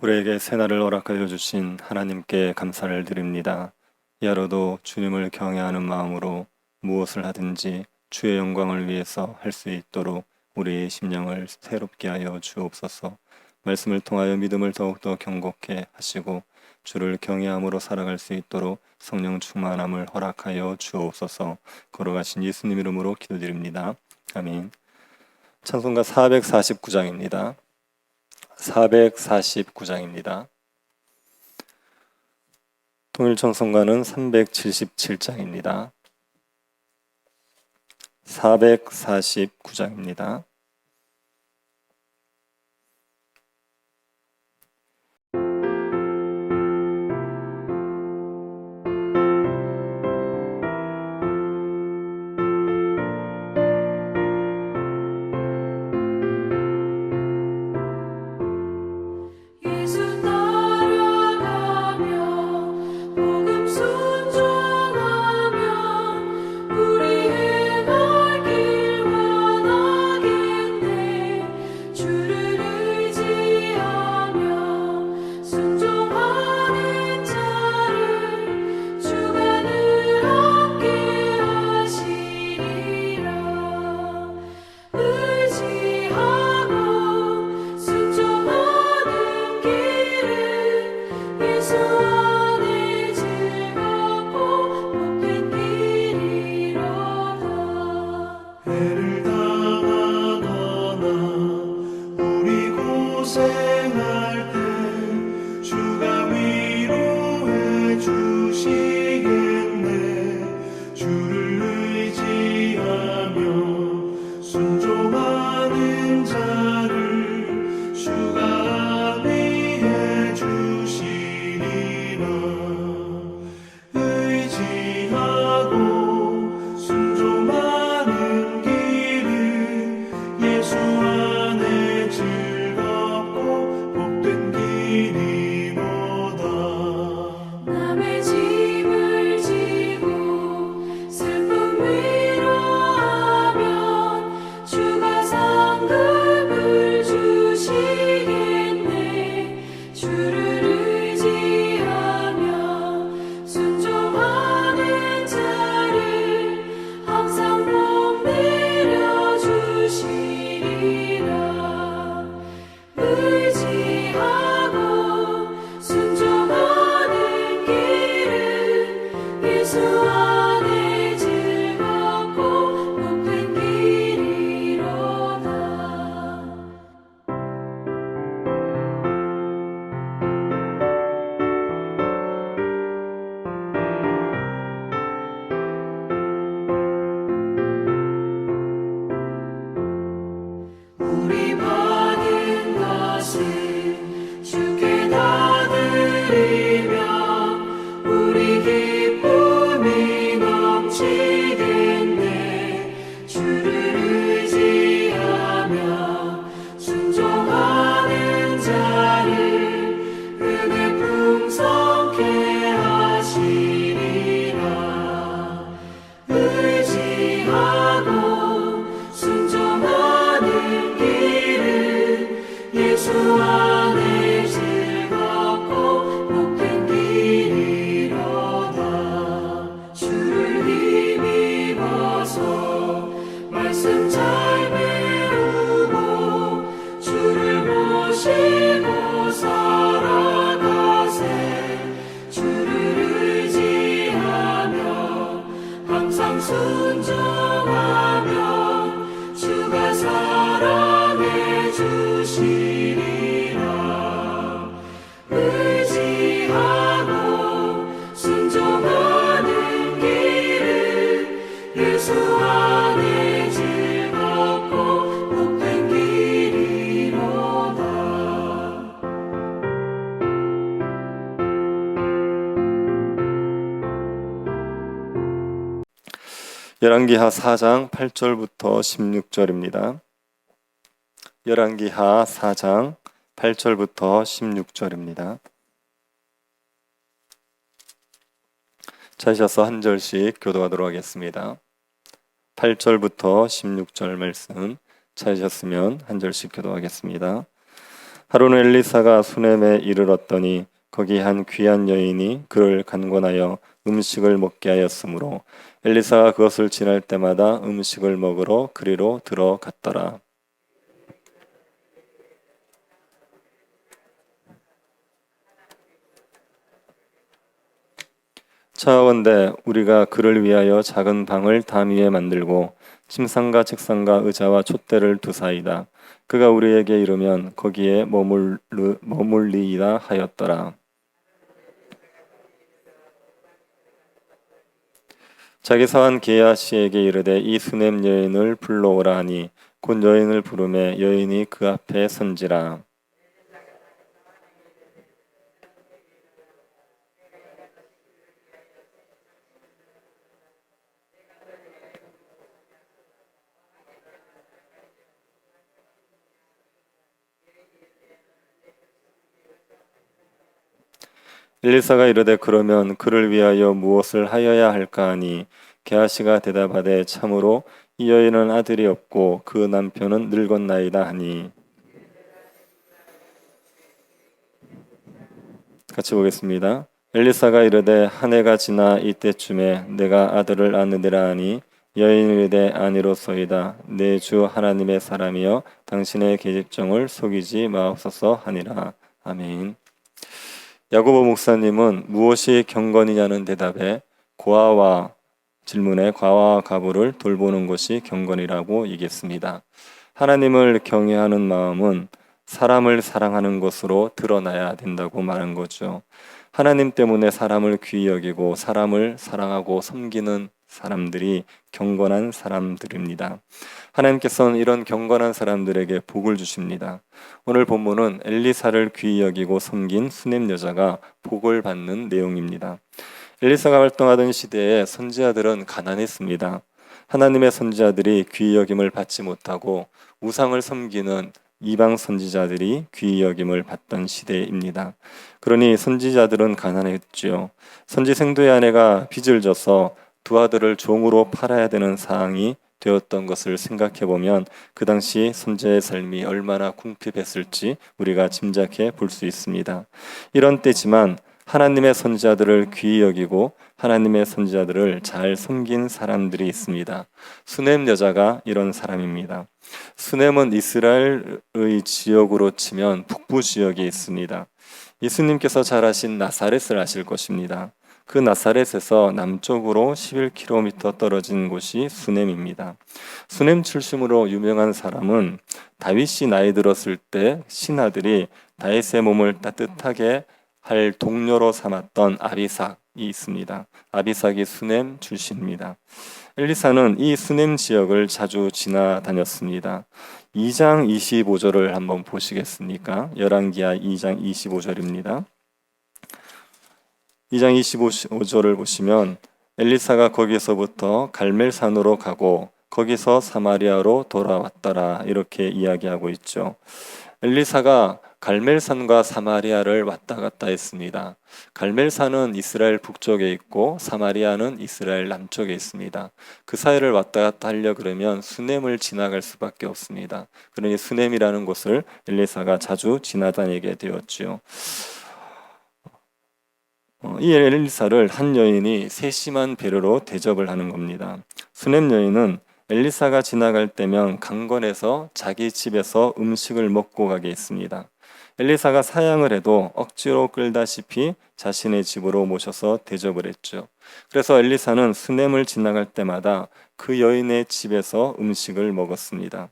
우리에게 새날을 허락하여 주신 하나님께 감사를 드립니다. 이 하루도 주님을 경외하는 마음으로 무엇을 하든지 주의 영광을 위해서 할 수 있도록 우리의 심령을 새롭게 하여 주옵소서. 말씀을 통하여 믿음을 더욱더 경고케 하시고 주를 경외함으로 살아갈 수 있도록 성령 충만함을 허락하여 주옵소서. 걸어가신 예수님 이름으로 기도드립니다. 아멘. 찬송가 449장입니다. 449장입니다. 통일청송가는 377장입니다. 449장입니다. 열왕기하 4장 8절부터 16절입니다. 열왕기하 4장 8절부터 16절입니다. 찾으셔서 한 절씩 교도하도록 하겠습니다. 8절부터 16절 말씀 찾으셨으면 한 절씩 교도하겠습니다. 하루는 엘리사가 수넴에 이르렀더니 거기 한 귀한 여인이 그를 간곤하여 음식을 먹게 하였으므로 엘리사가 그것을 지날 때마다 음식을 먹으러 그리로 들어갔더라. 차원대 우리가 그를 위하여 작은 방을 담 위에 만들고 침상과 책상과 의자와 촛대를 두사이다. 그가 우리에게 이르면 거기에 머물리이다 하였더라. 자기 사환 게하시에게 이르되 이 수넴 여인을 불러오라 하니 곧 여인을 부르매 여인이 그 앞에 선지라. 엘리사가 이르되 그러면 그를 위하여 무엇을 하여야 할까 하니 게하시가 대답하되 참으로 이 여인은 아들이 없고 그 남편은 늙었나이다 하니. 같이 보겠습니다. 엘리사가 이르되 한 해가 지나 이때쯤에 내가 아들을 낳느니라 하니 여인이 이르되 아니로소이다. 내 주 하나님의 사람이여 당신의 계집종을 속이지 마옵소서 하니라. 아멘. 야고보 목사님은 무엇이 경건이냐는 대답에 질문에 과와 가부를 돌보는 것이 경건이라고 얘기했습니다. 하나님을 경외하는 마음은 사람을 사랑하는 것으로 드러나야 된다고 말한 거죠. 하나님 때문에 사람을 귀히 여기고 사람을 사랑하고 섬기는 사람들이 경건한 사람들입니다. 하나님께서는 이런 경건한 사람들에게 복을 주십니다. 오늘 본문은 엘리사를 귀히 여기고 섬긴 수넴 여자가 복을 받는 내용입니다. 엘리사가 활동하던 시대에 선지자들은 가난했습니다. 하나님의 선지자들이 귀히 여김을 받지 못하고 우상을 섬기는 이방 선지자들이 귀히 여김을 받던 시대입니다. 그러니 선지자들은 가난했지요. 선지 생도의 아내가 빚을 져서 두 아들을 종으로 팔아야 되는 상황이 되었던 것을 생각해 보면 그 당시 선지자의 삶이 얼마나 궁핍했을지 우리가 짐작해 볼 수 있습니다. 이런 때지만 하나님의 선지자들을 귀히 여기고 하나님의 선지자들을 잘 섬긴 사람들이 있습니다. 수넴 여자가 이런 사람입니다. 수넴은 이스라엘의 지역으로 치면 북부 지역에 있습니다. 예수님께서 잘 아신 나사렛을 아실 것입니다. 그 나사렛에서 남쪽으로 11km 떨어진 곳이 수넴입니다. 수넴 출신으로 유명한 사람은 다윗이 나이 들었을 때 신하들이 다윗의 몸을 따뜻하게 할 동료로 삼았던 아비삭이 있습니다. 아비삭이 수넴 출신입니다. 엘리사는 이 수넴 지역을 자주 지나다녔습니다. 2장 25절을 한번 보시겠습니까? 열왕기하 2장 25절입니다. 2장 25절을 보시면 엘리사가 거기서부터 갈멜산으로 가고 거기서 사마리아로 돌아왔더라 이렇게 이야기하고 있죠. 엘리사가 갈멜산과 사마리아를 왔다 갔다 했습니다. 갈멜산은 이스라엘 북쪽에 있고 사마리아는 이스라엘 남쪽에 있습니다. 그 사이를 왔다 갔다 하려 그러면 수넴을 지나갈 수밖에 없습니다. 그러니 수넴이라는 곳을 엘리사가 자주 지나다니게 되었지요. 이 엘리사를 한 여인이 세심한 배려로 대접을 하는 겁니다. 수넴 여인은 엘리사가 지나갈 때면 강건해서 자기 집에서 음식을 먹고 가게 했습니다. 엘리사가 사양을 해도 억지로 끌다시피 자신의 집으로 모셔서 대접을 했죠. 그래서 엘리사는 수넴을 지나갈 때마다 그 여인의 집에서 음식을 먹었습니다.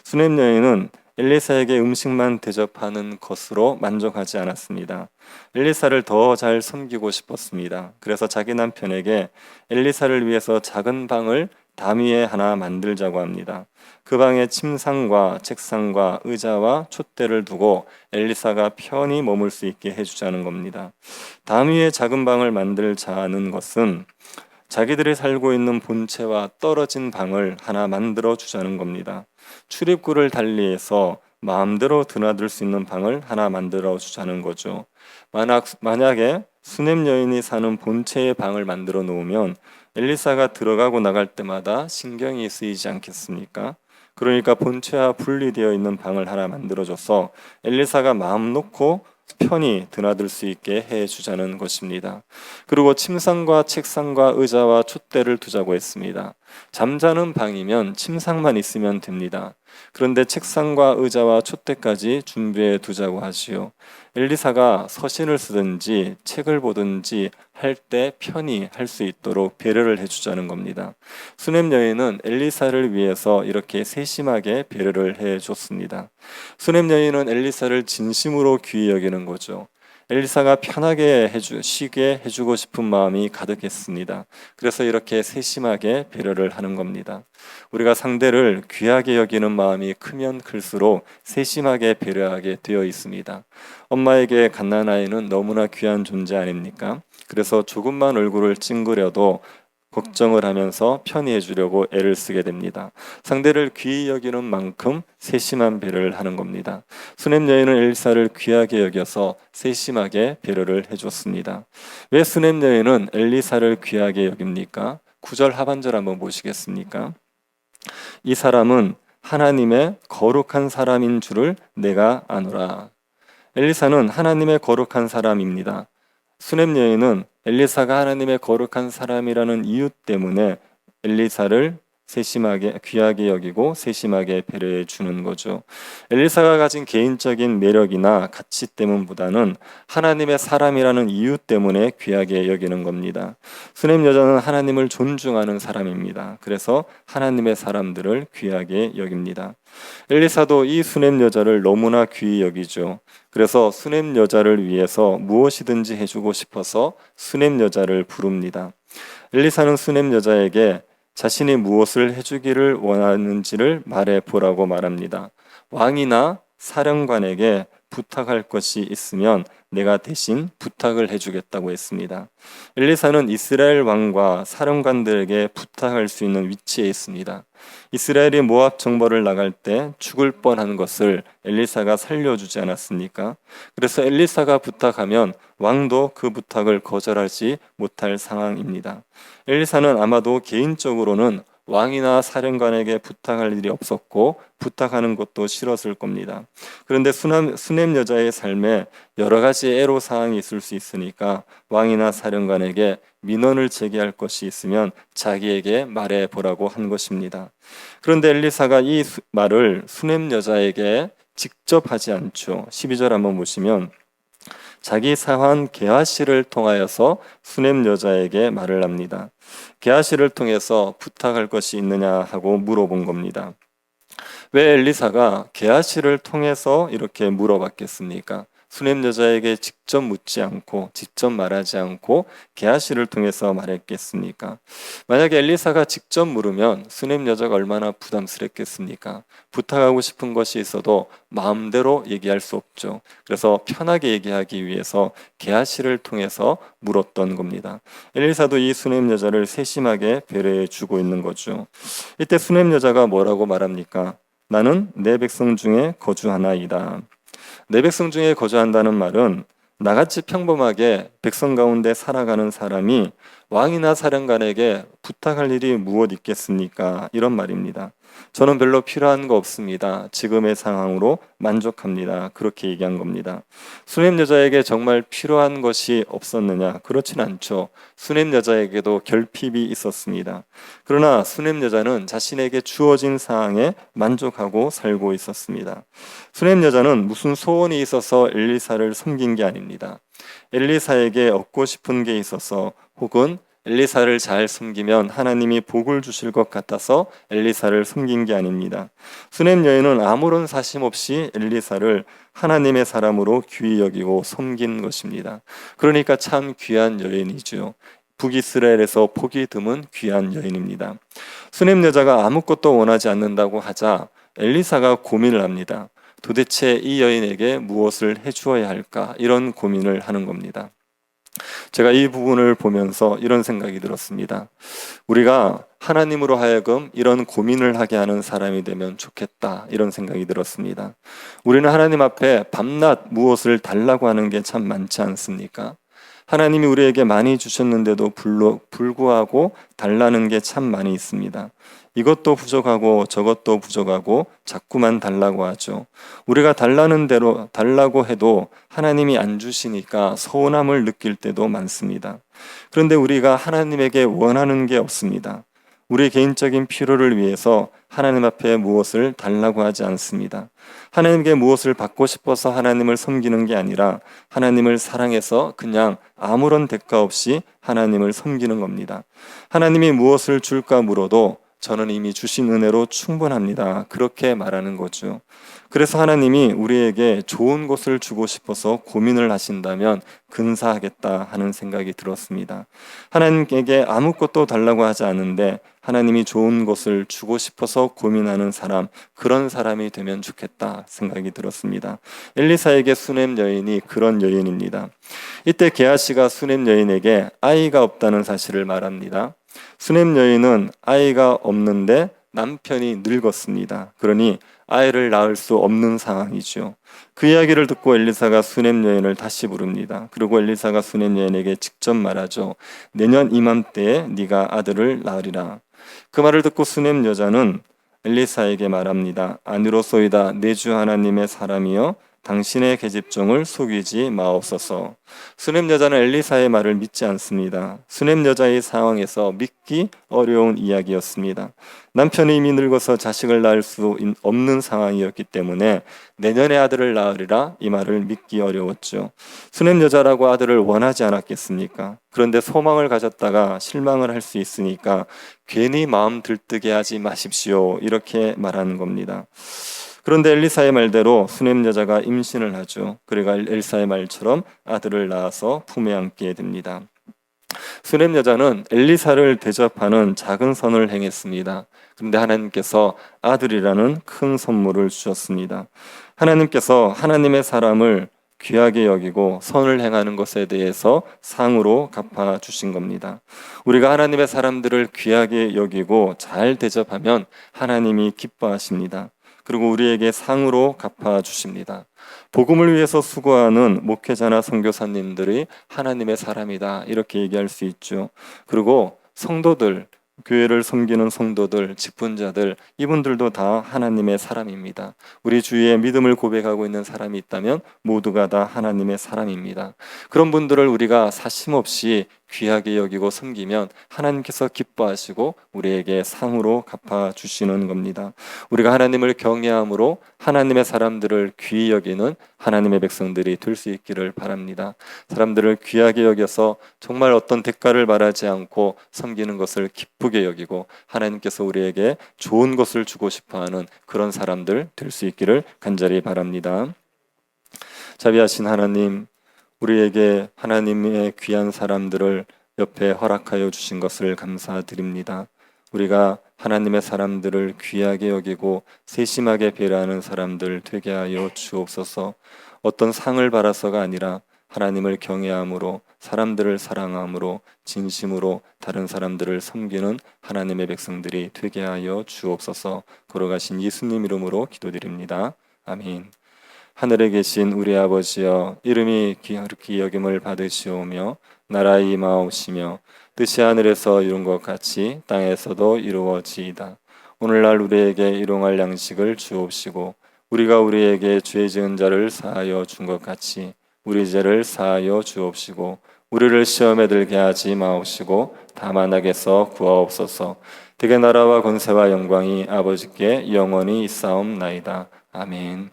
수넴 여인은 엘리사에게 음식만 대접하는 것으로 만족하지 않았습니다. 엘리사를 더 잘 섬기고 싶었습니다. 그래서 자기 남편에게 엘리사를 위해서 작은 방을 담 위에 하나 만들자고 합니다. 그 방에 침상과 책상과 의자와 촛대를 두고 엘리사가 편히 머물 수 있게 해주자는 겁니다. 담 위에 작은 방을 만들자는 것은 자기들이 살고 있는 본체와 떨어진 방을 하나 만들어 주자는 겁니다. 출입구를 달리해서 마음대로 드나들 수 있는 방을 하나 만들어 주자는 거죠. 만약에 수넴 여인이 사는 본체의 방을 만들어 놓으면 엘리사가 들어가고 나갈 때마다 신경이 쓰이지 않겠습니까? 그러니까 본체와 분리되어 있는 방을 하나 만들어줘서 엘리사가 마음 놓고 편히 드나들 수 있게 해주자는 것입니다. 그리고 침상과 책상과 의자와 촛대를 두자고 했습니다. 잠자는 방이면 침상만 있으면 됩니다. 그런데 책상과 의자와 촛대까지 준비해 두자고 하시오. 엘리사가 서신을 쓰든지 책을 보든지 할 때 편히 할 수 있도록 배려를 해주자는 겁니다. 수넴 여인은 엘리사를 위해서 이렇게 세심하게 배려를 해줬습니다. 수넴 여인은 엘리사를 진심으로 귀히 여기는 거죠. 엘리사가 편하게 쉬게 해주고 싶은 마음이 가득했습니다. 그래서 이렇게 세심하게 배려를 하는 겁니다. 우리가 상대를 귀하게 여기는 마음이 크면 클수록 세심하게 배려하게 되어 있습니다. 엄마에게 갓난아이는 너무나 귀한 존재 아닙니까? 그래서 조금만 얼굴을 찡그려도 걱정을 하면서 편히 해주려고 애를 쓰게 됩니다. 상대를 귀히 여기는 만큼 세심한 배려를 하는 겁니다. 수넴 여인은 엘리사를 귀하게 여겨서 세심하게 배려를 해줬습니다. 왜 수넴 여인은 엘리사를 귀하게 여깁니까? 9절 하반절 한번 보시겠습니까? 이 사람은 하나님의 거룩한 사람인 줄을 내가 아노라. 엘리사는 하나님의 거룩한 사람입니다. 수넴 여인은 엘리사가 하나님의 거룩한 사람이라는 이유 때문에 엘리사를 세심하게 귀하게 여기고 세심하게 배려해 주는 거죠. 엘리사가 가진 개인적인 매력이나 가치 때문보다는 하나님의 사람이라는 이유 때문에 귀하게 여기는 겁니다. 수넴 여자는 하나님을 존중하는 사람입니다. 그래서 하나님의 사람들을 귀하게 여깁니다. 엘리사도 이 수넴 여자를 너무나 귀히 여기죠. 그래서 수넴 여자를 위해서 무엇이든지 해주고 싶어서 수넴 여자를 부릅니다. 엘리사는 수넴 여자에게 자신이 무엇을 해주기를 원하는지를 말해보라고 말합니다. 왕이나 사령관에게 부탁할 것이 있으면 내가 대신 부탁을 해주겠다고 했습니다. 엘리사는 이스라엘 왕과 사령관들에게 부탁할 수 있는 위치에 있습니다. 이스라엘이 모압 정벌을 나갈 때 죽을 뻔한 것을 엘리사가 살려주지 않았습니까? 그래서 엘리사가 부탁하면 왕도 그 부탁을 거절하지 못할 상황입니다. 엘리사는 아마도 개인적으로는 왕이나 사령관에게 부탁할 일이 없었고 부탁하는 것도 싫었을 겁니다. 그런데 수넴 여자의 삶에 여러 가지 애로사항이 있을 수 있으니까 왕이나 사령관에게 민원을 제기할 것이 있으면 자기에게 말해보라고 한 것입니다. 그런데 엘리사가 이 말을 수넴 여자에게 직접 하지 않죠. 12절 한번 보시면 자기 사환 게하시를 통하여서 수넴 여자에게 말을 합니다. 게하시를 통해서 부탁할 것이 있느냐 하고 물어본 겁니다. 왜 엘리사가 게하시를 통해서 이렇게 물어봤겠습니까? 수넴 여자에게 직접 묻지 않고 직접 말하지 않고 게하시를 통해서 말했겠습니까? 만약에 엘리사가 직접 물으면 수넴 여자가 얼마나 부담스럽겠습니까? 부탁하고 싶은 것이 있어도 마음대로 얘기할 수 없죠. 그래서 편하게 얘기하기 위해서 게하시를 통해서 물었던 겁니다. 엘리사도 이 수넴 여자를 세심하게 배려해 주고 있는 거죠. 이때 수넴 여자가 뭐라고 말합니까? 나는 내 백성 중에 거주하나이다. 내 백성 중에 거주한다는 말은 나같이 평범하게 백성 가운데 살아가는 사람이 왕이나 사령관에게 부탁할 일이 무엇 있겠습니까? 이런 말입니다. 저는 별로 필요한 거 없습니다. 지금의 상황으로 만족합니다. 그렇게 얘기한 겁니다. 수넴 여자에게 정말 필요한 것이 없었느냐? 그렇진 않죠. 수넴 여자에게도 결핍이 있었습니다. 그러나 수넴 여자는 자신에게 주어진 상황에 만족하고 살고 있었습니다. 수넴 여자는 무슨 소원이 있어서 엘리사를 섬긴 게 아닙니다. 엘리사에게 얻고 싶은 게 있어서 혹은 엘리사를 잘 섬기면 하나님이 복을 주실 것 같아서 엘리사를 섬긴 게 아닙니다. 수넴 여인은 아무런 사심 없이 엘리사를 하나님의 사람으로 귀히 여기고 섬긴 것입니다. 그러니까 참 귀한 여인이죠. 북이스라엘에서 복이 드문 귀한 여인입니다. 수넴 여자가 아무것도 원하지 않는다고 하자 엘리사가 고민을 합니다. 도대체 이 여인에게 무엇을 해주어야 할까? 이런 고민을 하는 겁니다. 제가 이 부분을 보면서 이런 생각이 들었습니다. 우리가 하나님으로 하여금 이런 고민을 하게 하는 사람이 되면 좋겠다, 이런 생각이 들었습니다. 우리는 하나님 앞에 밤낮 무엇을 달라고 하는 게 참 많지 않습니까? 하나님이 우리에게 많이 주셨는데도 불구하고 달라는 게 참 많이 있습니다. 이것도 부족하고 저것도 부족하고 자꾸만 달라고 하죠. 우리가 달라는 대로 달라고 해도 하나님이 안 주시니까 서운함을 느낄 때도 많습니다. 그런데 우리가 하나님에게 원하는 게 없습니다. 우리 개인적인 필요를 위해서 하나님 앞에 무엇을 달라고 하지 않습니다. 하나님께 무엇을 받고 싶어서 하나님을 섬기는 게 아니라 하나님을 사랑해서 그냥 아무런 대가 없이 하나님을 섬기는 겁니다. 하나님이 무엇을 줄까 물어도 저는 이미 주신 은혜로 충분합니다. 그렇게 말하는 거죠. 그래서 하나님이 우리에게 좋은 것을 주고 싶어서 고민을 하신다면 근사하겠다 하는 생각이 들었습니다. 하나님께 아무것도 달라고 하지 않은데 하나님이 좋은 것을 주고 싶어서 고민하는 사람, 그런 사람이 되면 좋겠다 생각이 들었습니다. 엘리사에게 수넴 여인이 그런 여인입니다. 이때 게하시가 수넴 여인에게 아이가 없다는 사실을 말합니다. 수넴 여인은 아이가 없는데 남편이 늙었습니다. 그러니 아이를 낳을 수 없는 상황이죠. 그 이야기를 듣고 엘리사가 수넴 여인을 다시 부릅니다. 그리고 엘리사가 수넴 여인에게 직접 말하죠. 내년 이맘때에 네가 아들을 낳으리라. 그 말을 듣고 수넴 여자는 엘리사에게 말합니다. 아니로소이다. 내 주 하나님의 사람이여 당신의 계집종을 속이지 마옵소서. 수넴 여자는 엘리사의 말을 믿지 않습니다. 수넴 여자의 상황에서 믿기 어려운 이야기였습니다. 남편이 이미 늙어서 자식을 낳을 수 없는 상황이었기 때문에 내년에 아들을 낳으리라 이 말을 믿기 어려웠죠. 수넴 여자라고 아들을 원하지 않았겠습니까? 그런데 소망을 가졌다가 실망을 할 수 있으니까 괜히 마음 들뜨게 하지 마십시오. 이렇게 말하는 겁니다. 그런데 엘리사의 말대로 수넴 여자가 임신을 하죠. 그리고 엘리사의 말처럼 아들을 낳아서 품에 안게 됩니다. 수넴 여자는 엘리사를 대접하는 작은 선을 행했습니다. 그런데 하나님께서 아들이라는 큰 선물을 주셨습니다. 하나님께서 하나님의 사람을 귀하게 여기고 선을 행하는 것에 대해서 상으로 갚아 주신 겁니다. 우리가 하나님의 사람들을 귀하게 여기고 잘 대접하면 하나님이 기뻐하십니다. 그리고 우리에게 상으로 갚아 주십니다. 복음을 위해서 수고하는 목회자나 선교사님들이 하나님의 사람이다 이렇게 얘기할 수 있죠. 그리고 성도들, 교회를 섬기는 성도들, 직분자들, 이분들도 다 하나님의 사람입니다. 우리 주위에 믿음을 고백하고 있는 사람이 있다면 모두가 다 하나님의 사람입니다. 그런 분들을 우리가 사심없이 귀하게 여기고 섬기면 하나님께서 기뻐하시고 우리에게 상으로 갚아주시는 겁니다. 우리가 하나님을 경외함으로 하나님의 사람들을 귀히 여기는 하나님의 백성들이 될 수 있기를 바랍니다. 사람들을 귀하게 여겨서 정말 어떤 대가를 바라지 않고 섬기는 것을 기쁘게 여기고 하나님께서 우리에게 좋은 것을 주고 싶어하는 그런 사람들 될 수 있기를 간절히 바랍니다. 자비하신 하나님, 우리에게 하나님의 귀한 사람들을 옆에 허락하여 주신 것을 감사드립니다. 우리가 하나님의 사람들을 귀하게 여기고 세심하게 배려하는 사람들 되게 하여 주옵소서. 어떤 상을 바라서가 아니라 하나님을 경외함으로, 사람들을 사랑함으로, 진심으로 다른 사람들을 섬기는 하나님의 백성들이 되게 하여 주옵소서. 걸어가신 예수님 이름으로 기도드립니다. 아멘. 하늘에 계신 우리 아버지여, 이름이 귀하게 여김을 받으시오며 나라의 임하옵시며 뜻이 하늘에서 이룬 것 같이 땅에서도 이루어지이다. 오늘날 우리에게 일용할 양식을 주옵시고 우리가 우리에게 죄 지은 자를 사하여 준 것 같이 우리 죄를 사하여 주옵시고 우리를 시험에 들게 하지 마옵시고 다만 악에서 구하옵소서. 대개 나라와 권세와 영광이 아버지께 영원히 있사옵나이다. 아멘.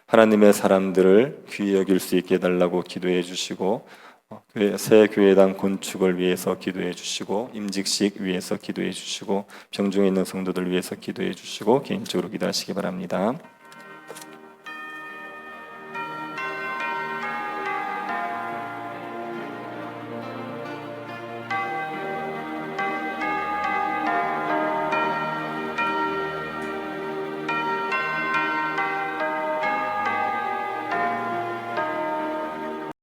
하나님의 사람들을 귀히 여길 수 있게 해달라고 기도해 주시고 새 교회당 건축을 위해서 기도해 주시고 임직식 위해서 기도해 주시고 병중에 있는 성도들 위해서 기도해 주시고 개인적으로 기도하시기 바랍니다.